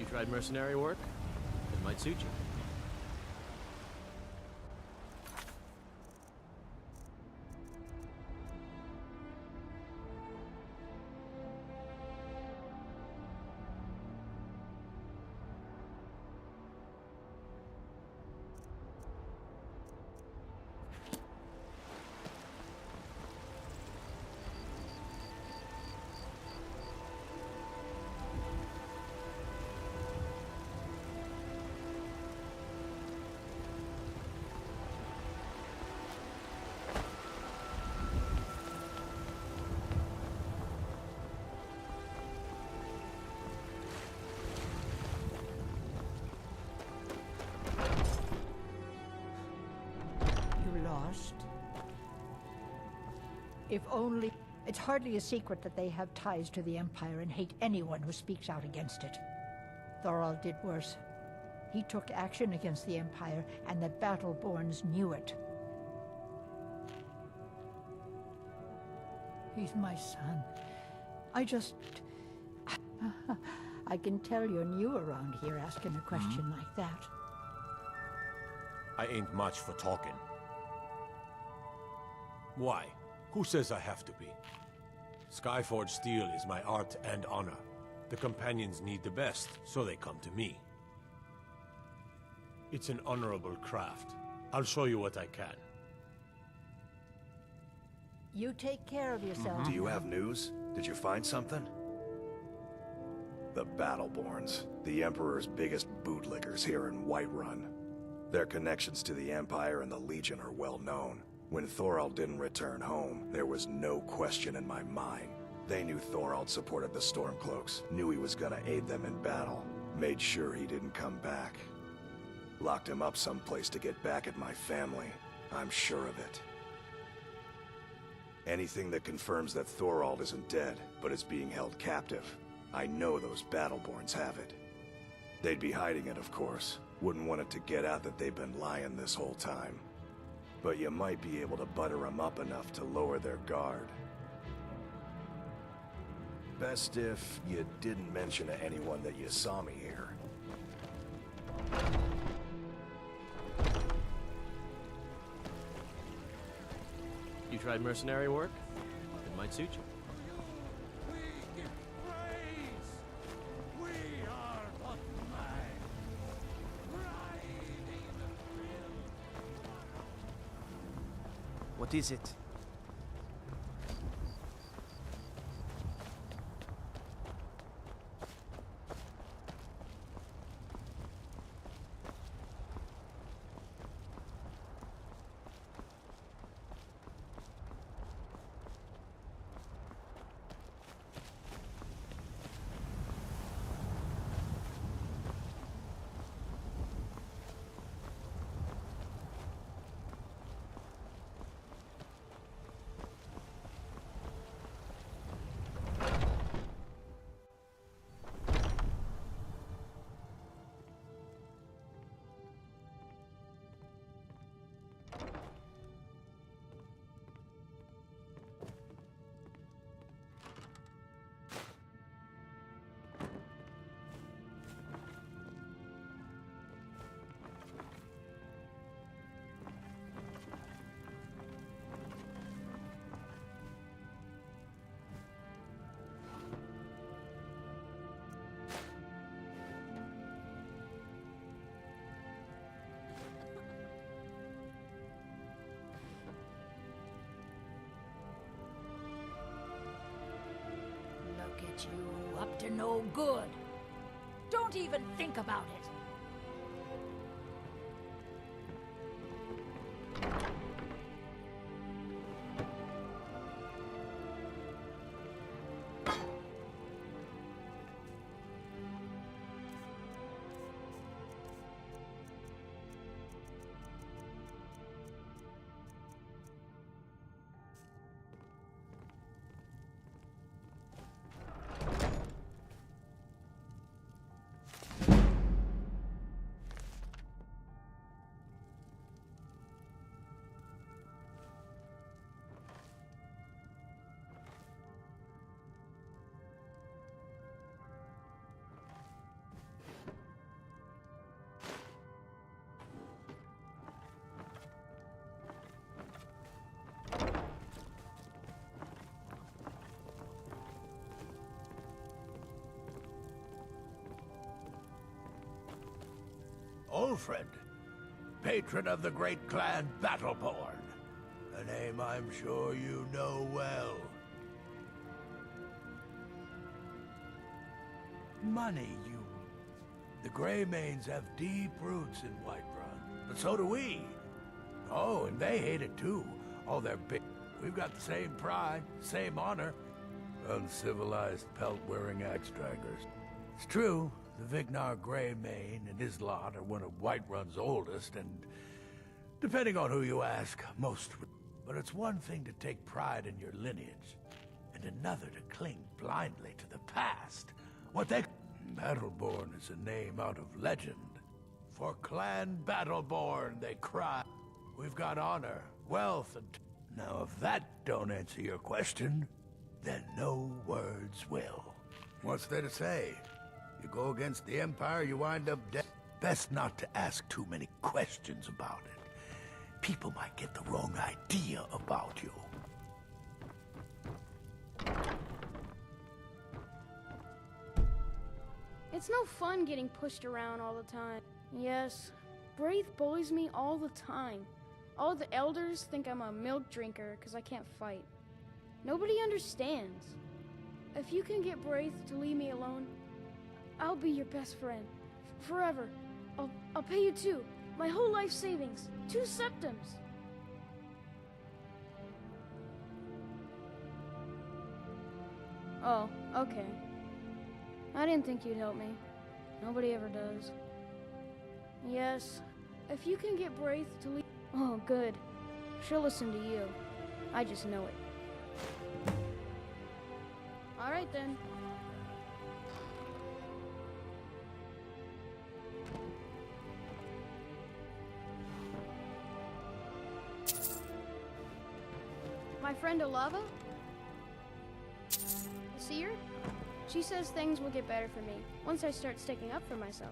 tried mercenary work? It might suit you. Lost. If only... It's hardly a secret that they have ties to the Empire and hate anyone who speaks out against it. Thorald did worse. He took action against the Empire, and the Battleborns knew it. He's my son. I just... I can tell you're new around here asking a question like that. I ain't much for talking. Why? Who says I have to be? Skyforge steel is my art and honor. The companions need the best, so they come to me. It's an honorable craft. I'll show you what I can. You take care of yourself. Do you have news? Did you find something? The Battleborns, the Emperor's biggest bootlickers here in Whiterun. Their connections to the Empire and the Legion are well known. When Thorald didn't return home, there was no question in my mind. They knew Thorald supported the Stormcloaks, knew he was gonna aid them in battle, made sure he didn't come back. Locked him up someplace to get back at my family. I'm sure of it. Anything that confirms that Thorald isn't dead, but is being held captive, I know those Battleborns have it. They'd be hiding it, of course. Wouldn't want it to get out that they've been lying this whole time. But you might be able to butter them up enough to lower their guard. Best if you didn't mention to anyone that you saw me here. You tried mercenary work? It might suit you. What is it? Look at you, up to no good. Don't even think about it. Ulfred, patron of the great clan Battleborn. A name I'm sure you know well. Money, you... The Greymanes have deep roots in Whiterun, but so do we. Oh, and they hate it too. Oh, they're big. We've got the same pride, same honor. Uncivilized pelt-wearing axe-draggers. It's true, the Vignar Greymane and his lot are one of Whiterun's oldest, and depending on who you ask, most... But it's one thing to take pride in your lineage, and another to cling blindly to the past. What they... Battleborn is a name out of legend. For Clan Battleborn, they cry. We've got honor, wealth, and... Now, if that don't answer your question, then no words will. What's there to say? You go against the Empire, you wind up dead. Best not to ask too many questions about it. People might get the wrong idea about you. It's no fun getting pushed around all the time. Yes, Braith bullies me all the time. All the elders think I'm a milk drinker because I can't fight. Nobody understands. If you can get Braith to leave me alone, I'll be your best friend. Forever. I'll pay you too. My whole life savings. 2 septums. Oh, okay. I didn't think you'd help me. Nobody ever does. Yes, if you can get Braith to leave... Oh, good. She'll listen to you. I just know it. All right, then. My friend Olava? The seer? She says things will get better for me once I start sticking up for myself.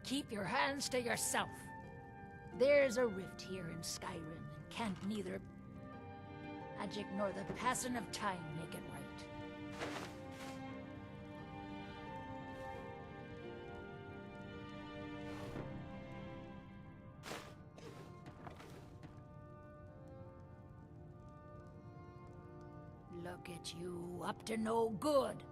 Keep your hands to yourself. There's a rift here in Skyrim, and can't neither magic nor the passing of time make it right. Look at you, up to no good.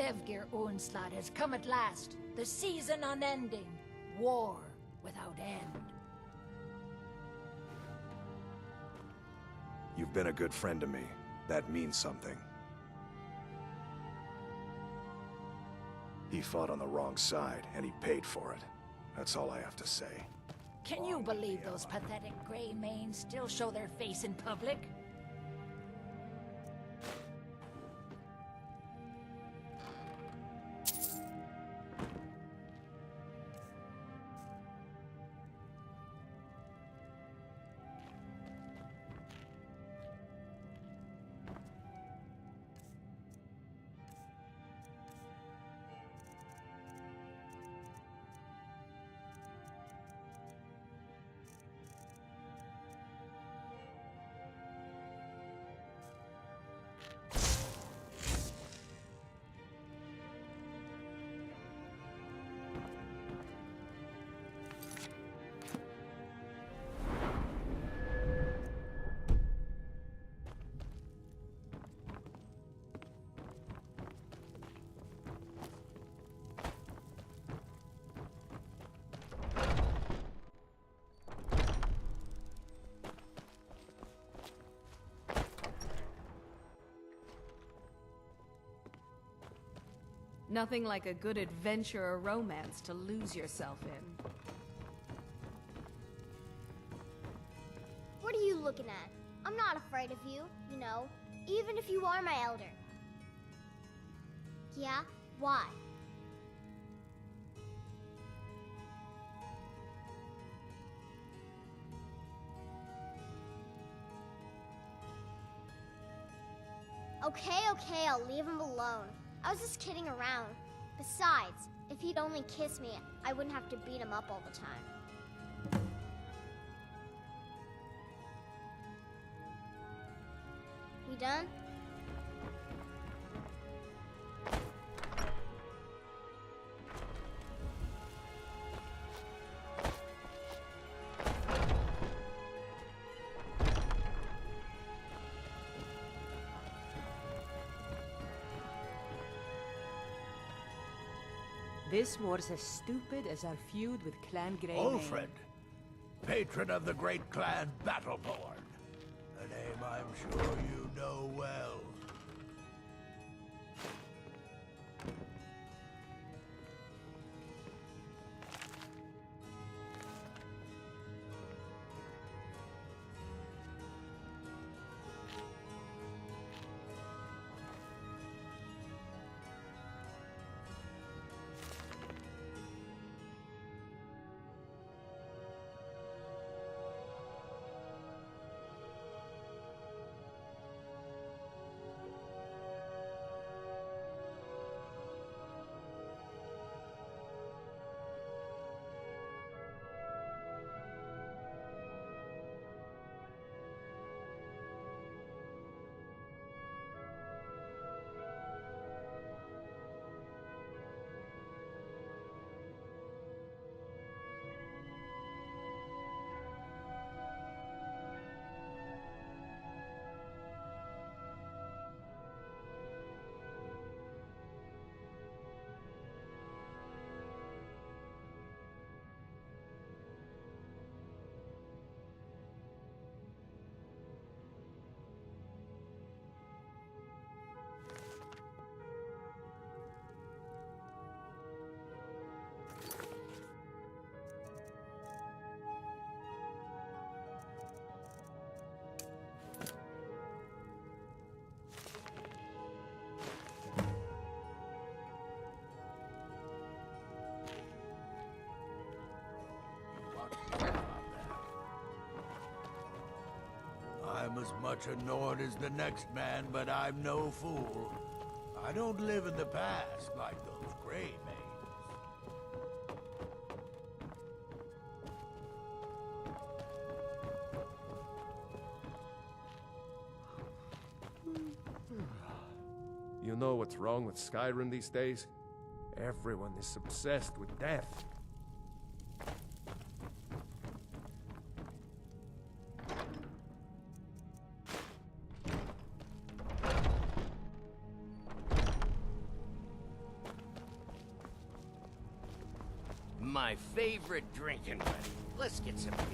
Evgir Onslaught has come at last. The season unending. War without end. You've been a good friend to me. That means something. He fought on the wrong side, and he paid for it. That's all I have to say. Can you believe those pathetic gray manes still show their face in public? Nothing like a good adventure or romance to lose yourself in. What are you looking at? I'm not afraid of you, you know, even if you are my elder. Yeah? Why? Okay, I'll leave him alone. I was just kidding around. Besides, if he'd only kiss me, I wouldn't have to beat him up all the time. We done? This war's as stupid as our feud with Clan Grey. Ulfred, patron of the great clan Battleborn. A name I'm sure you know well. I'm as much a Nord as the next man, but I'm no fool. I don't live in the past like those Grey Manes. You know what's wrong with Skyrim these days? Everyone is obsessed with death. My favorite drinking buddy. Let's get some beer.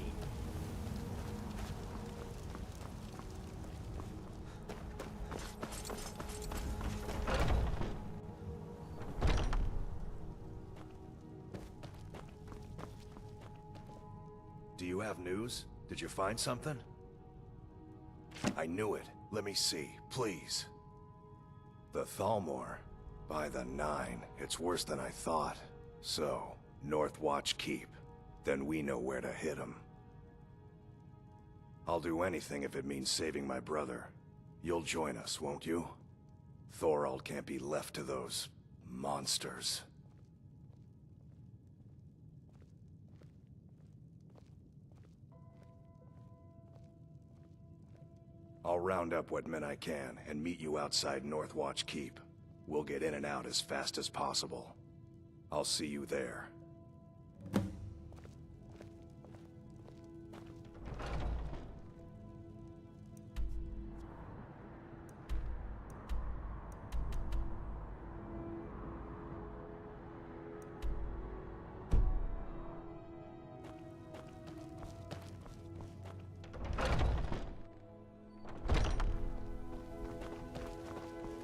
Do you have news? Did you find something? I knew it. Let me see, please. The Thalmor. By the 9, it's worse than I thought. So, Northwatch Keep. Then we know where to hit him. I'll do anything if it means saving my brother. You'll join us, won't you? Thorald can't be left to those monsters. I'll round up what men I can and meet you outside Northwatch Keep. We'll get in and out as fast as possible. I'll see you there.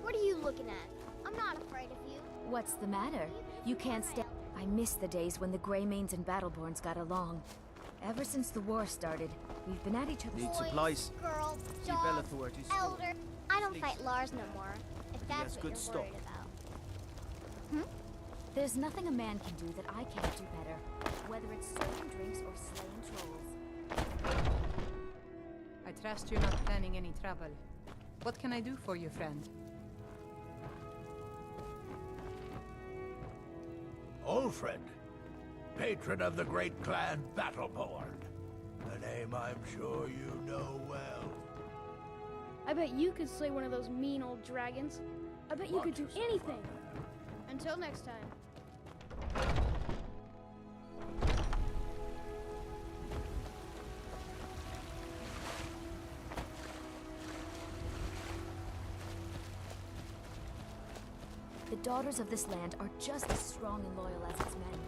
What are you looking at? I'm not afraid of you. What's the matter? You can't stay. I miss the days when the Greymanes and Battleborns got along. Ever since the war started, we've been at each other's... Need supplies. Girls, See dogs, Bellathor to elder. I don't Please. fight Lars no more, if that's has what good you're stock. worried about. There's nothing a man can do that I can't do better. Whether it's serving drinks or slaying trolls. I trust you're not planning any trouble. What can I do for you, friend? Ulfred, patron of the great clan Battleborn. A name I'm sure you know well. I bet you could slay one of those mean old dragons. I bet you could do anything. Until next time. The daughters of this land are just as strong and loyal as its men.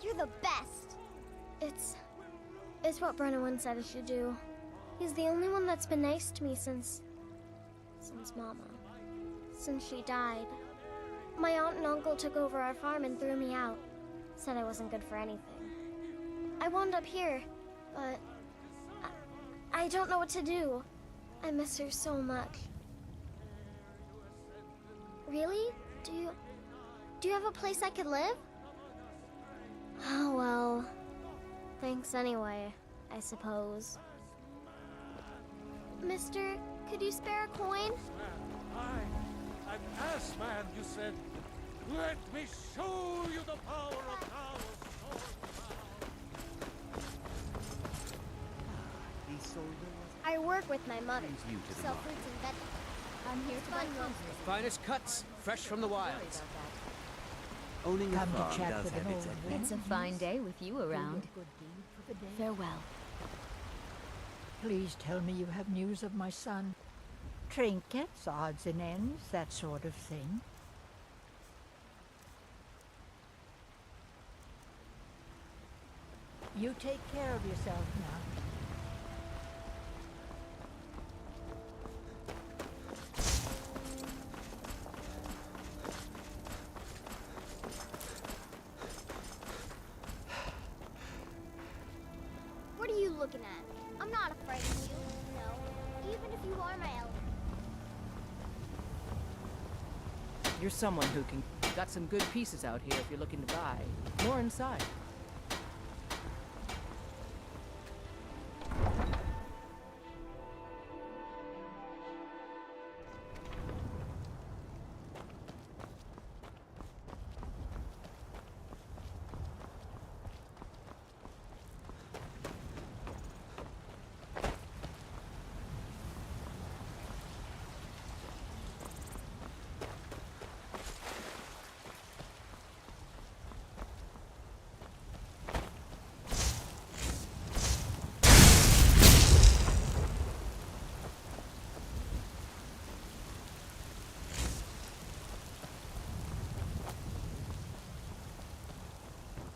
You're the best. It's what Brennan said I should do. He's the only one that's been nice to me since Mama. Since she died. My aunt and uncle took over our farm and threw me out. Said I wasn't good for anything. I wound up here, but I don't know what to do. I miss her so much. Really? Do you have a place I could live? Oh, well, thanks anyway, I suppose. Mister, could you spare a coin? I'm ass man, you said. Let me show you the power of Tao's sword. I work with my mother. Sell fruits and vegetables. I'm here to buy comfort. Finest cuts, fresh from the wilds. Owning a farm does have its It's a fine day with you around. Farewell. Please tell me you have news of my son. Trinkets, odds and ends, that sort of thing. You take care of yourself now. looking at me. I'm not afraid of you, no. Even if you are my elder. You're someone who can... Got some good pieces out here if you're looking to buy. More inside.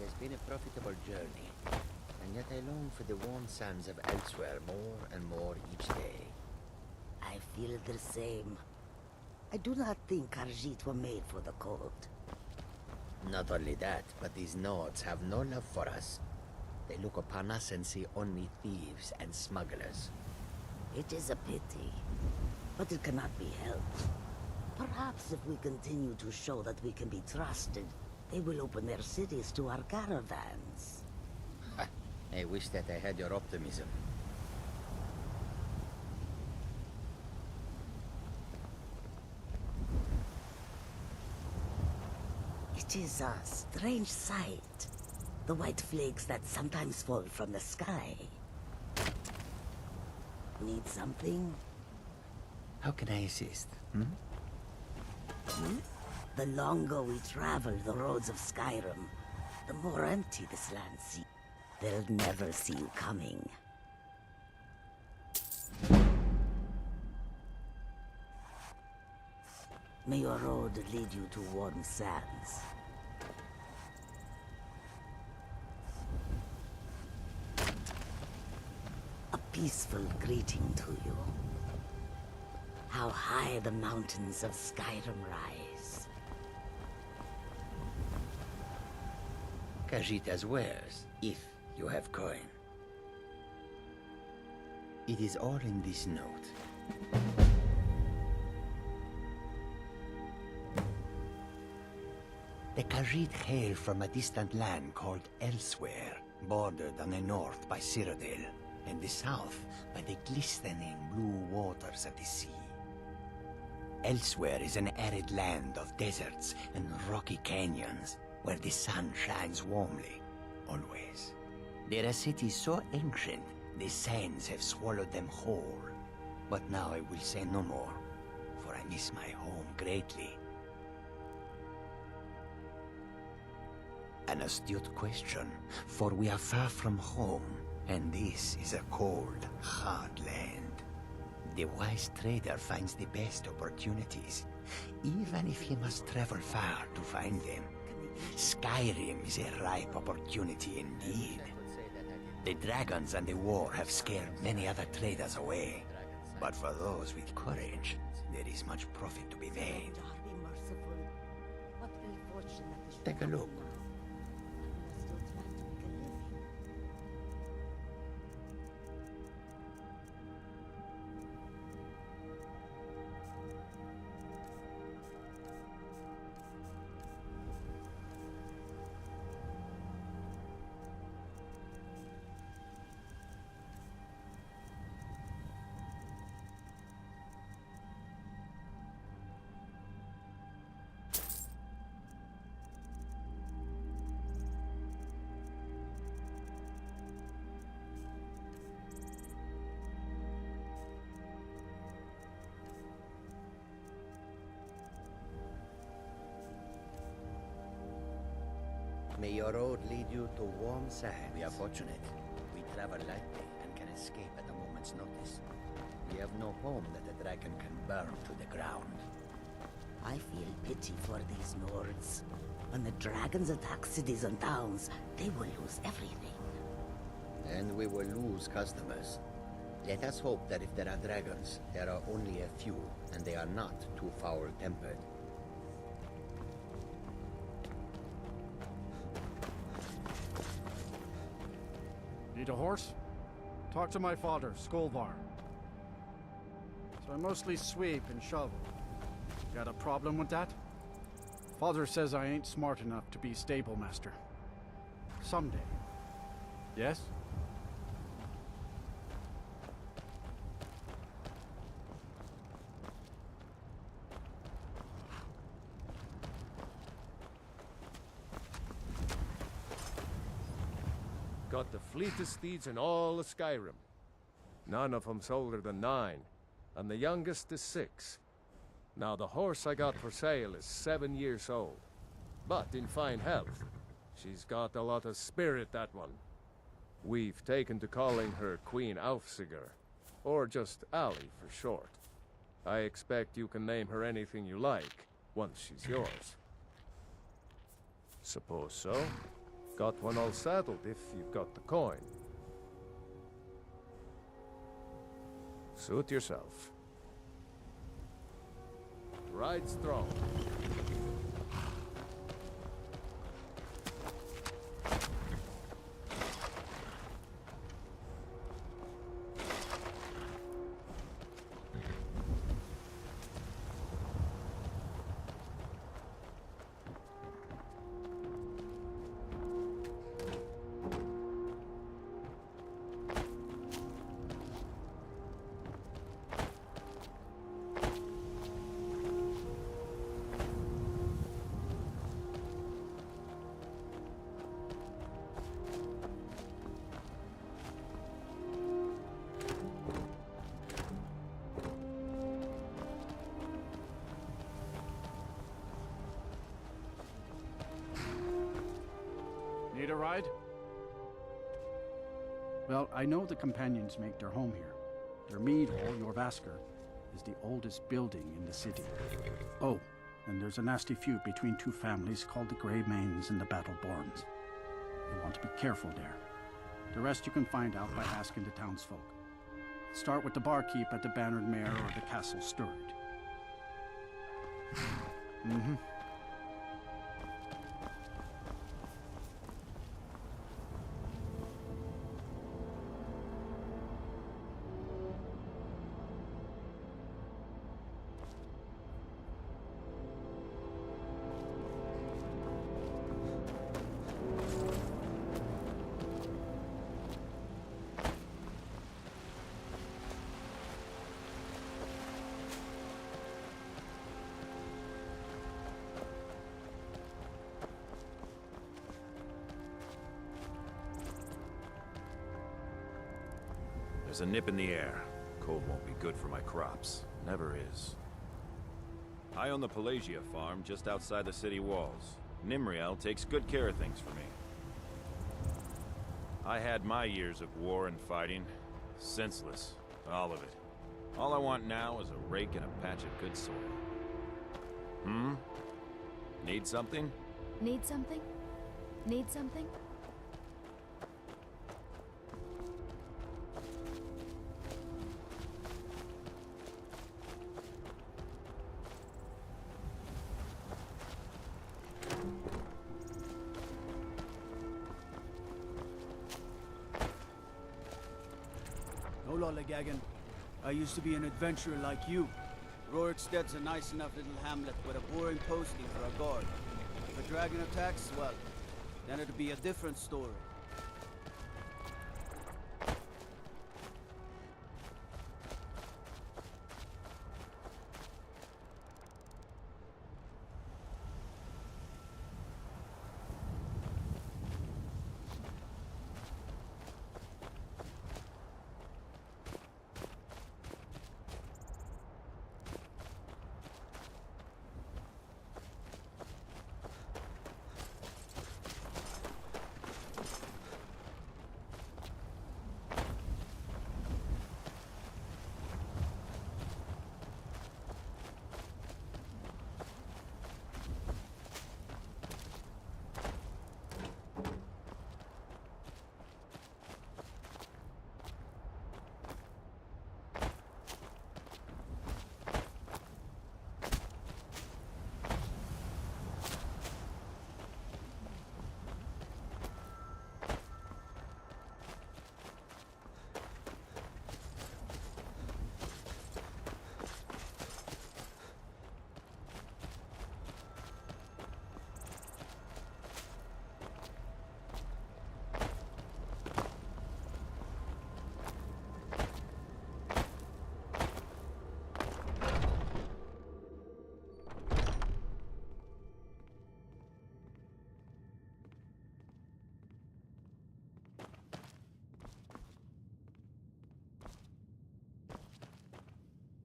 It has been a profitable journey, and yet I long for the warm sands of elsewhere more and more each day. I feel the same. I do not think Khajiit were made for the cold. Not only that, but these Nords have no love for us. They look upon us and see only thieves and smugglers. It is a pity, but it cannot be helped. Perhaps if we continue to show that we can be trusted, they will open their cities to our caravans. I wish that I had your optimism. It is a strange sight. The white flakes that sometimes fall from the sky. Need something? How can I assist? The longer we travel the roads of Skyrim, the more empty this land seems. They'll never see you coming. May your road lead you to warm sands. A peaceful greeting to you. How high the mountains of Skyrim rise. Khajiit has wares, if you have coin. It is all in this note. The Khajiit hail from a distant land called Elsewhere, bordered on the north by Cyrodiil, and the south by the glistening blue waters of the sea. Elsewhere is an arid land of deserts and rocky canyons, where the sun shines warmly, always. There are cities so ancient, the sands have swallowed them whole. But now I will say no more, for I miss my home greatly. An astute question, for we are far from home, and this is a cold, hard land. The wise trader finds the best opportunities, even if he must travel far to find them. Skyrim is a ripe opportunity indeed. The dragons and the war have scared many other traders away, but for those with courage, there is much profit to be made. Take a look. May your road lead you to warm sands. We are fortunate. We travel lightly and can escape at a moment's notice. We have no home that a dragon can burn to the ground. I feel pity for these Nords. When the dragons attack cities and towns, they will lose everything. And we will lose customers. Let us hope that if there are dragons, there are only a few, and they are not too foul-tempered. Need a horse? Talk to my father, Skolvar. So I mostly sweep and shovel. Got a problem with that? Father says I ain't smart enough to be stable master. Someday. Yes? Got the fleetest steeds in all of Skyrim. None of 'em's older than 9, and the youngest is 6. Now the horse I got for sale is 7 years old, but in fine health. She's got a lot of spirit, that one. We've taken to calling her Queen Aufsiger, or just Allie for short. I expect you can name her anything you like, once she's yours. Suppose so. Got one all saddled if you've got the coin. Suit yourself. Ride strong. Need a ride? Well, I know the companions make their home here. Their mead hall, Jorvaskr, is the oldest building in the city. Oh, and there's a nasty feud between two families called the Greymanes and the Battleborns. You want to be careful there. The rest you can find out by asking the townsfolk. Start with the barkeep at the Bannered Mare or the Castle Steward. Mm-hmm. There's a nip in the air. Cold won't be good for my crops. Never is. I own the Pelagia farm just outside the city walls. Nimriel takes good care of things for me. I had my years of war and fighting. Senseless. All of it. All I want now is a rake and a patch of good soil. Need something? Need something? Need something? Gagan. I used to be an adventurer like you. Rorikstead's a nice enough little hamlet with a boring posting for a guard. If a dragon attacks, well, then it'd be a different story.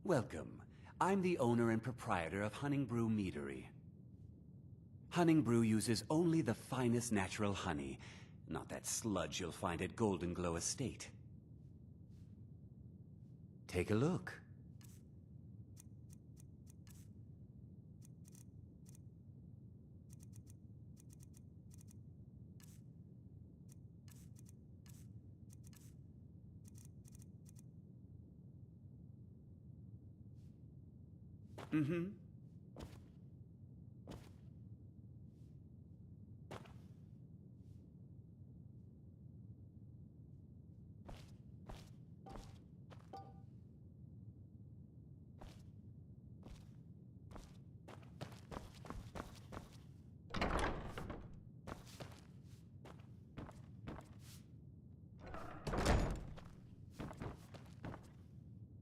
Welcome. I'm the owner and proprietor of Honningbrew Meadery. Honningbrew uses only the finest natural honey, not that sludge you'll find at Golden Glow Estate. Take a look. Mm-hmm.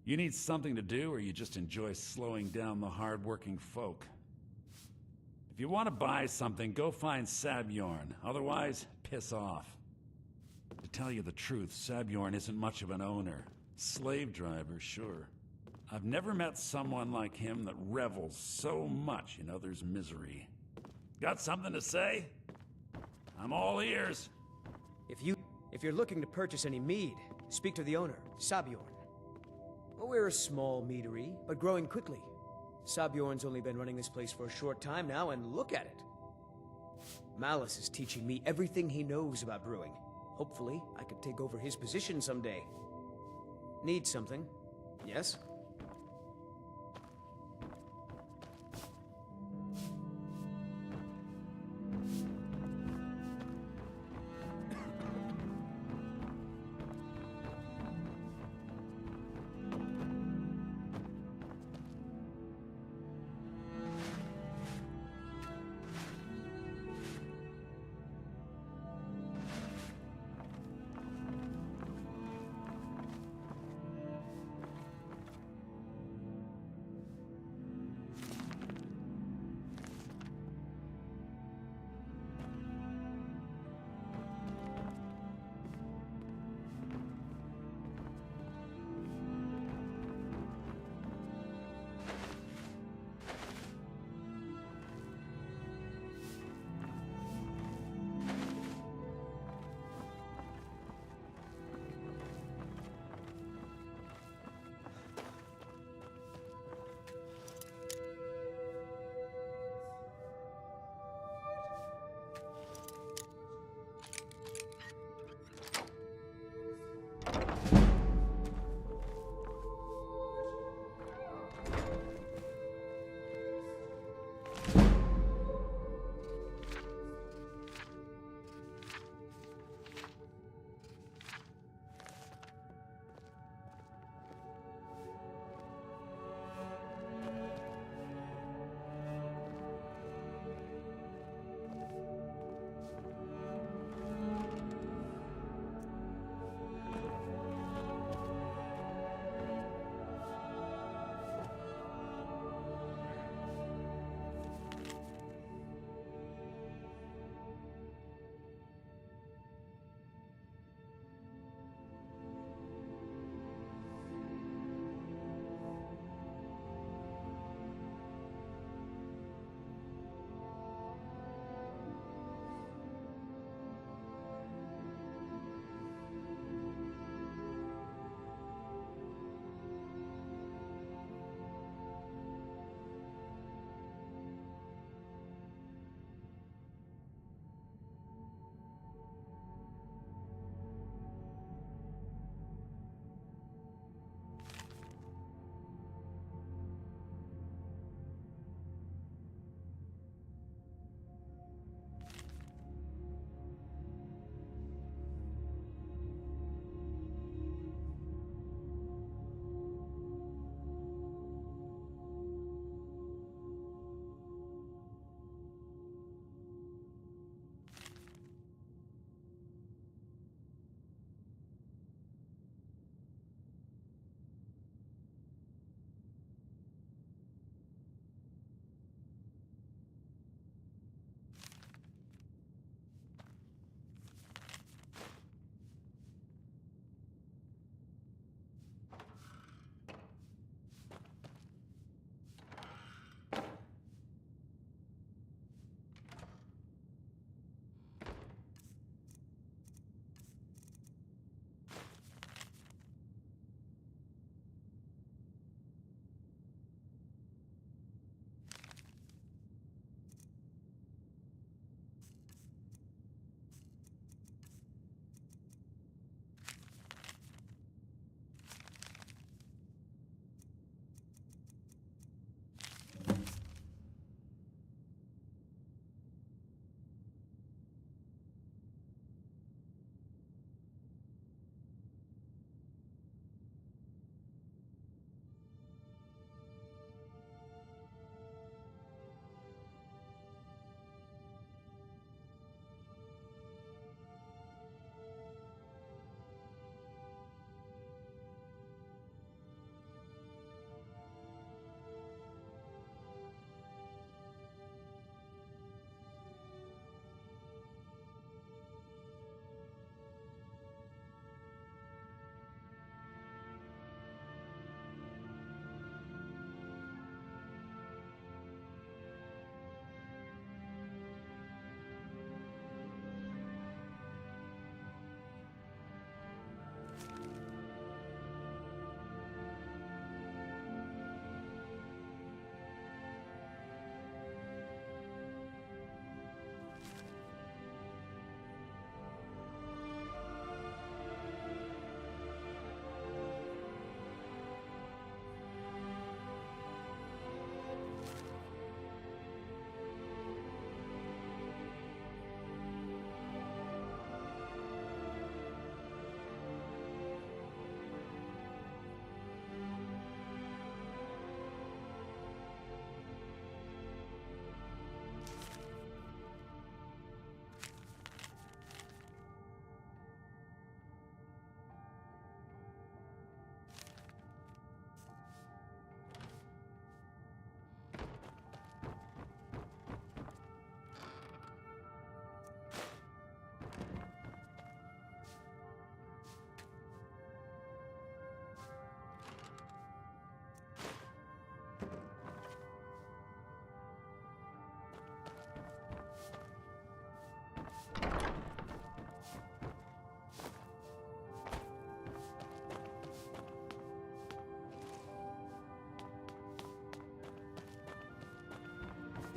You need something to do, or you just enjoy slowing down the hard-working folk? If you want to buy something, go find Sabjorn. Otherwise, piss off. To tell you the truth, Sabjorn isn't much of an owner. Slave driver, sure. I've never met someone like him that revels so much in others' misery. Got something to say? I'm all ears. If you're looking to purchase any mead, speak to the owner, Sabjorn. We're a small meadery, but growing quickly. Sabjorn's only been running this place for a short time now, and look at it. Malice is teaching me everything he knows about brewing. Hopefully, I could take over his position someday. Need something? Yes?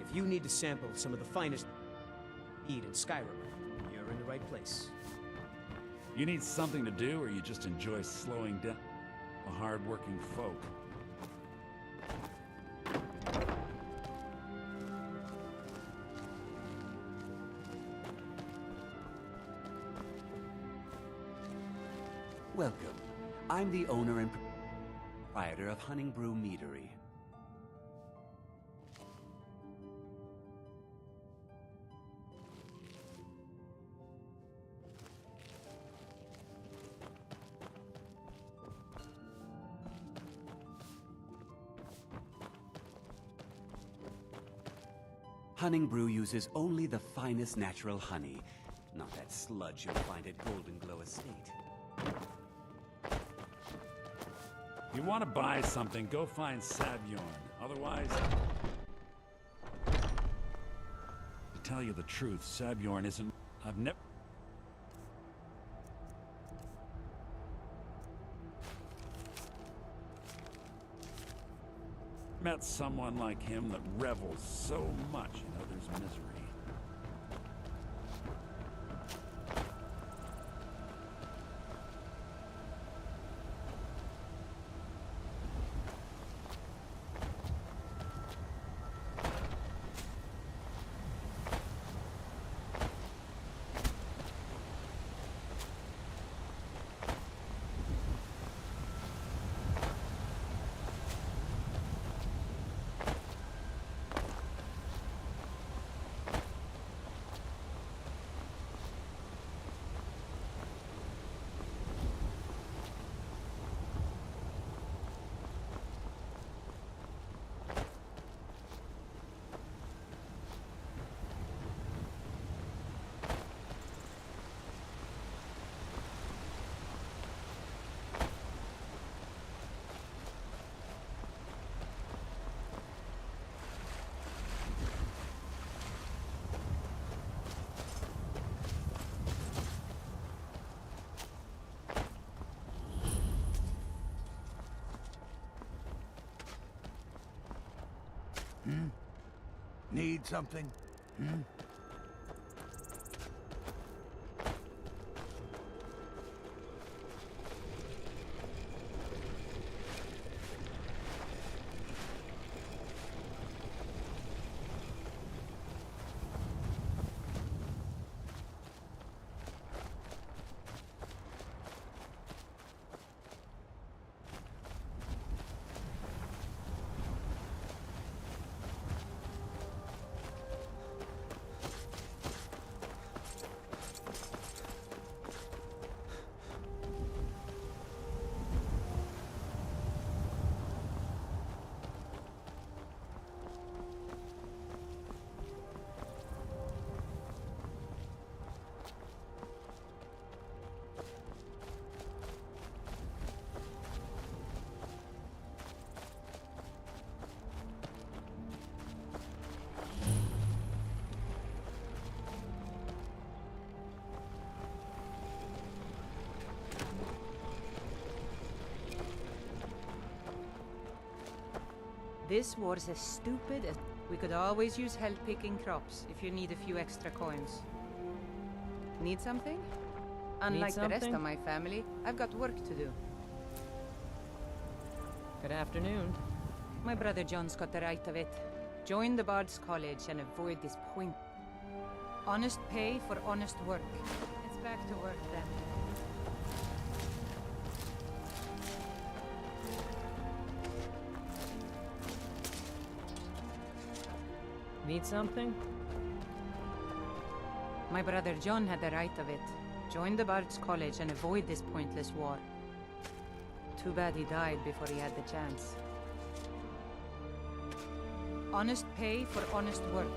If you need to sample some of the finest mead in Skyrim, you're in the right place. You need something to do, or you just enjoy slowing down the hard-working folk? Welcome. I'm the owner and proprietor of Hunning Brew Meadery. Hunning Brew uses only the finest natural honey, not that sludge you'll find at Golden Glow Estate. If you want to buy something, go find Saviorn. Otherwise... To tell you the truth, Saviorn isn't... I've never... met someone like him that revels so much in others' misery. Need something? This war's as stupid as... We could always use help picking crops if you need a few extra coins. Need something? Unlike the rest of my family, I've got work to do. Good afternoon. My brother John's got the right of it. Join the Bard's College and avoid this point. Honest pay for honest work. It's back to work then. Need something? My brother John had the right of it. Join the Bard's College and avoid this pointless war. Too bad he died before he had the chance. Honest pay for honest work.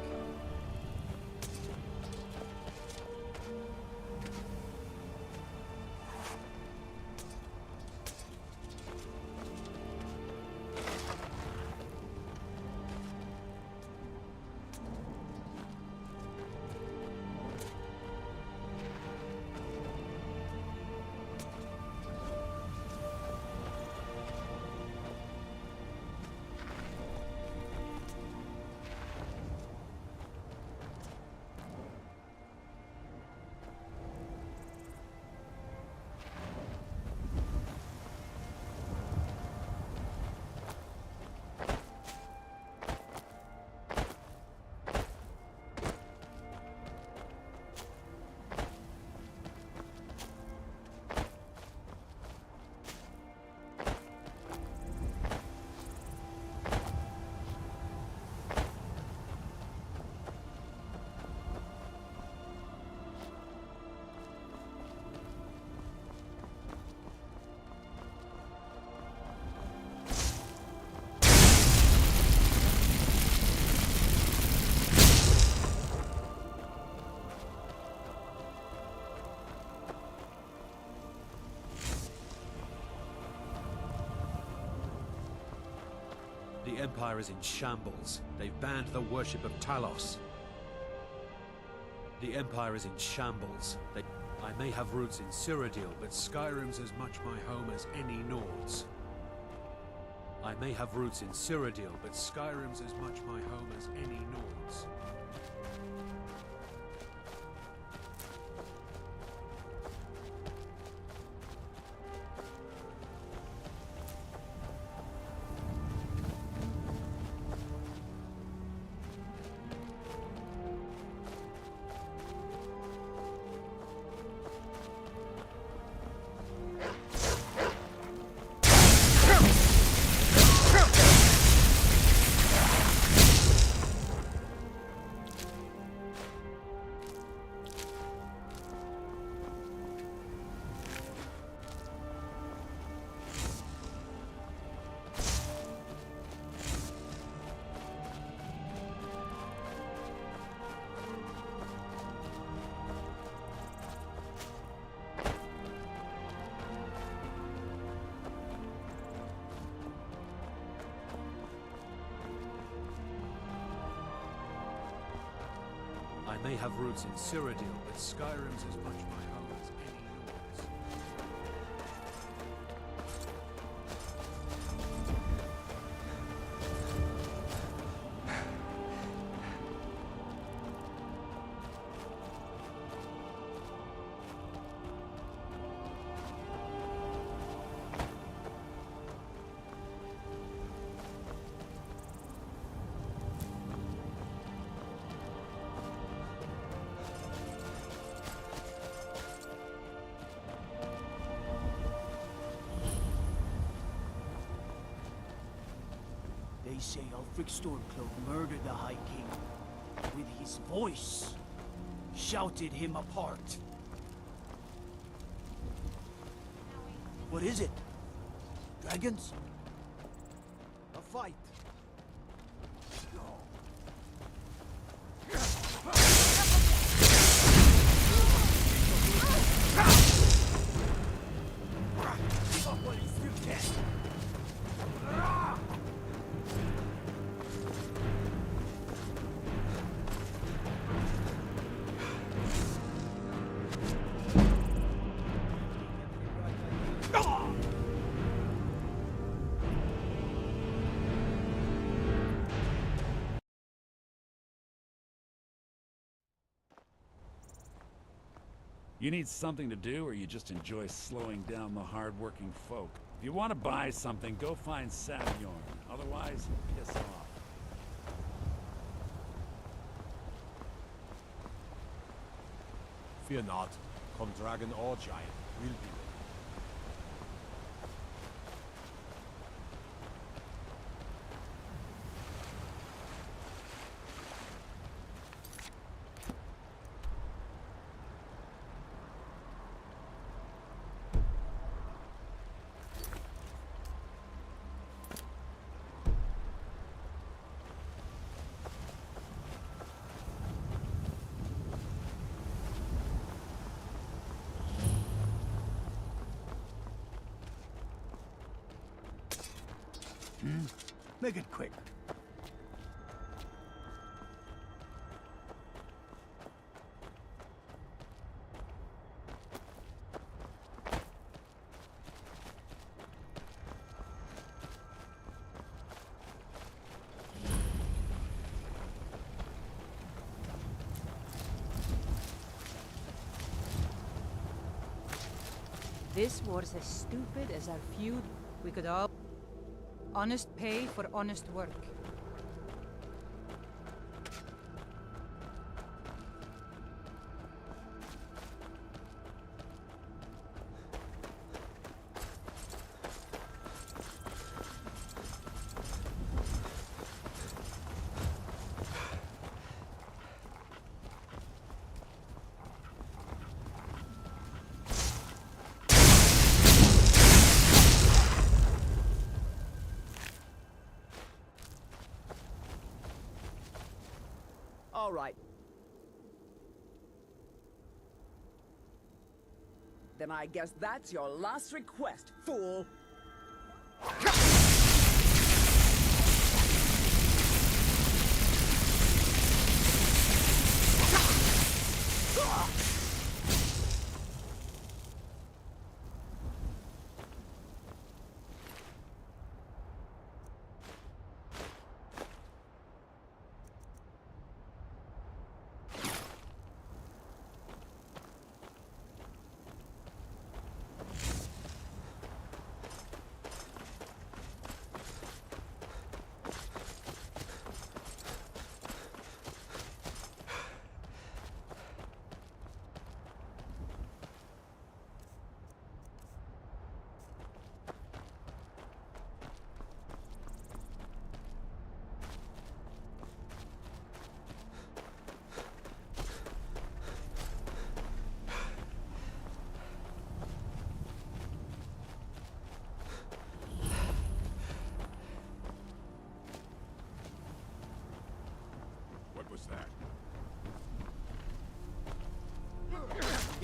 The Empire is in shambles. They've banned the worship of Talos. The Empire is in shambles. I may have roots in Cyrodiil, but Skyrim's as much my home as any Nords. I may have roots in Cyrodiil, but Skyrim's as much my home as any Nords. I may have roots in Cyrodiil, but Skyrim's as much my home as any Nords. They say Ulfric Stormcloak murdered the High King. With his voice, shouted him apart. What is it? Dragons? A fight? You need something to do, or you just enjoy slowing down the hard-working folk? If you want to buy something, go find Saviorn. Otherwise, piss off. Fear not. Come dragon or giant, we'll be ready. Make it quick. This war's as stupid as our feud. We could all... Honest pay for honest work. All right. Then I guess that's your last request, fool.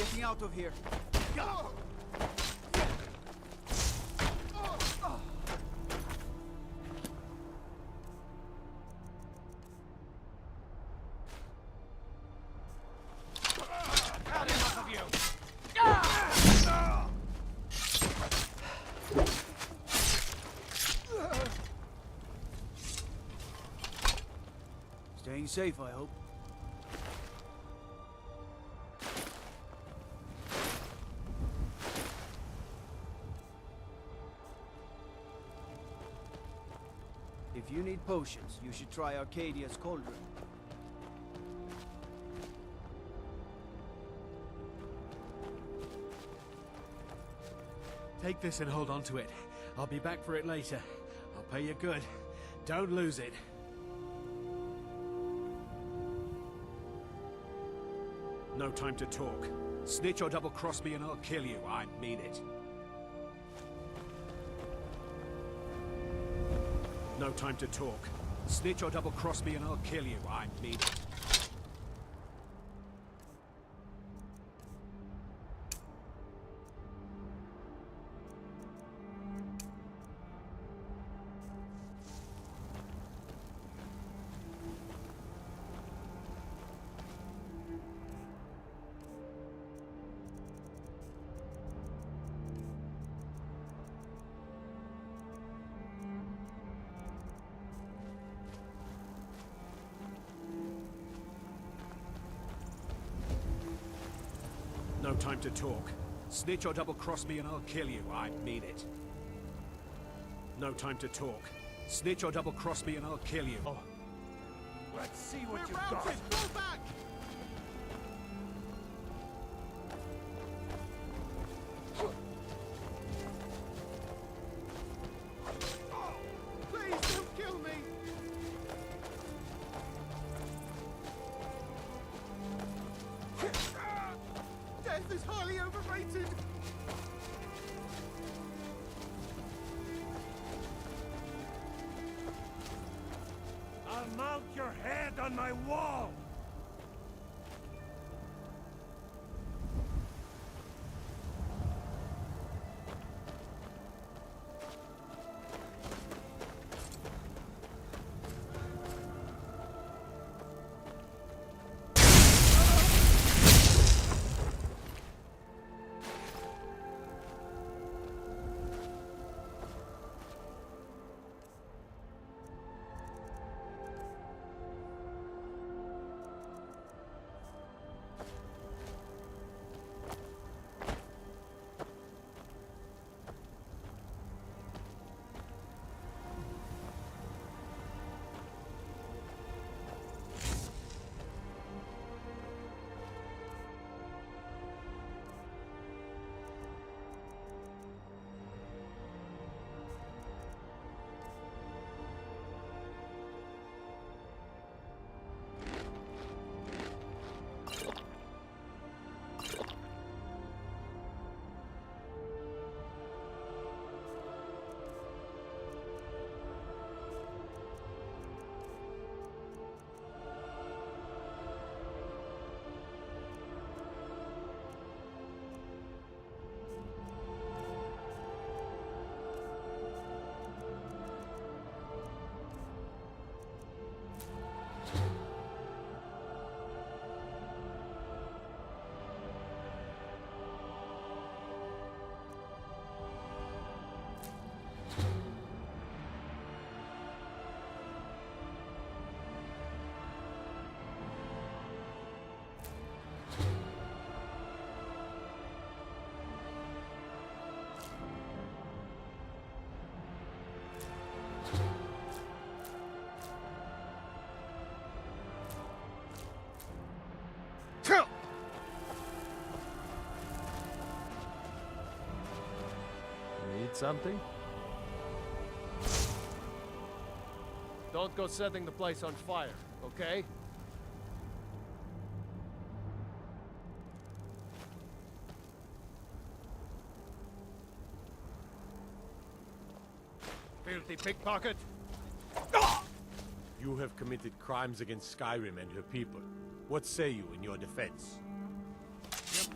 getting out of here. Had enough of you! Staying safe, I hope. If you need potions, you should try Arcadia's cauldron. Take this and hold on to it. I'll be back for it later. I'll pay you good. Don't lose it. No time to talk. Snitch or double-cross me and I'll kill you. I mean it. No time to talk. Snitch or double-cross me and I'll kill you. I mean it. No time to talk. Snitch or double-cross me and I'll kill you. I mean it. No time to talk. Snitch or double-cross me and I'll kill you. Oh. Let's see what you've got. Go back! Please don't kill me! Death is highly overrated! I'll mount your head on my wall! Need something? Don't go setting the place on fire, okay? Filthy pickpocket! You have committed crimes against Skyrim and her people. What say you in your defense? Yep.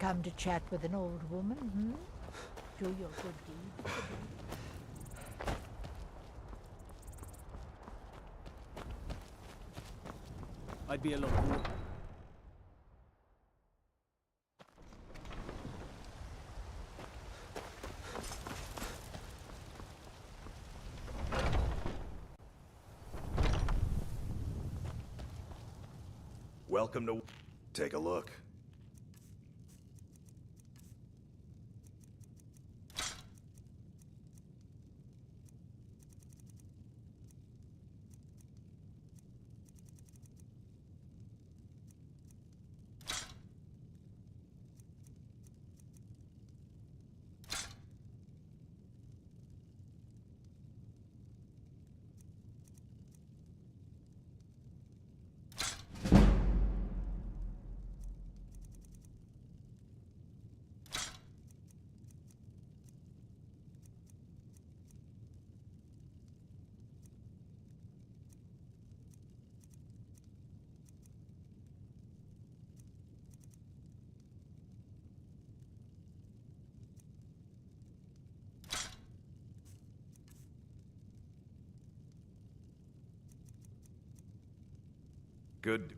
Come to chat with an old woman, hmm? Do your good deed. I'd be a little cool. Welcome to... Take a look. Good.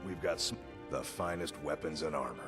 We've got the finest weapons and armor.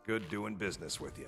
Good doing business with you.